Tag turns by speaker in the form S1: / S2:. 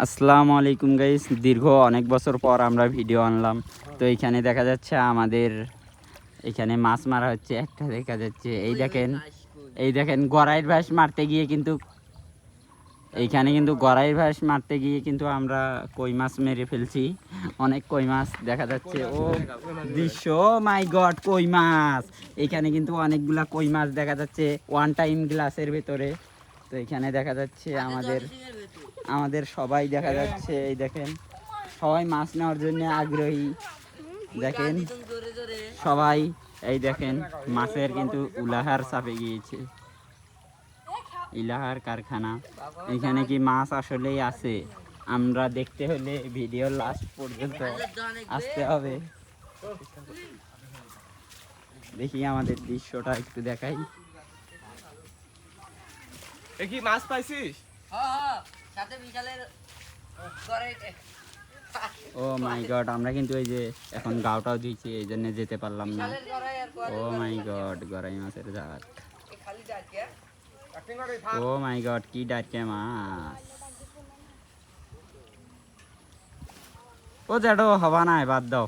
S1: আসসালামু আলাইকুম গাইস, দীর্ঘ অনেক বছর পর আমরা ভিডিও আনলাম। তো এইখানে দেখা যাচ্ছে আমাদের এখানে মাছ মারা হচ্ছে। একটা দেখা যাচ্ছে, এই দেখেন গড়াইয়ের ভাস মারতে গিয়ে কিন্তু এইখানে কিন্তু গড়াইয়ের ভাস মারতে গিয়ে কিন্তু আমরা কই মাছ মেরে ফেলছি। অনেক কই মাছ দেখা যাচ্ছে। ও দৃশ্য, মাই গড, কই মাছ! এইখানে কিন্তু অনেকগুলা কই মাছ দেখা যাচ্ছে ওয়ান টাইম গ্লাসের ভেতরে। তো এখানে দেখা যাচ্ছে আমাদের সবাই দেখা যাচ্ছে, এই দেখেন সবাই মাছ নেওয়ার জন্য আগ্রহী। দেখেন সবাই, এই দেখেন মাছের কিন্তু উলাহার চাপে গিয়েছে, ইলাহার কারখানা। এখানে কি মাছ আসলেই আছে? আমরা দেখতে হলে ভিডিও লাস্ট পর্যন্ত আসতে হবে। দেখি আমাদের দৃশ্যটা একটু দেখাই।
S2: কি মাছ পাইছিস?
S1: ও মাই গড, আমরা কিন্তু এই যে এখন গাওটাও দিয়েছি, এই জন্য যেতে পারলাম না। ও মাই গড, গরাই মাছের ঝাঁক। ও মাই গড, কি ডারকে মাছ! ও জ্যাডো হবা নাই, বাদ দাও।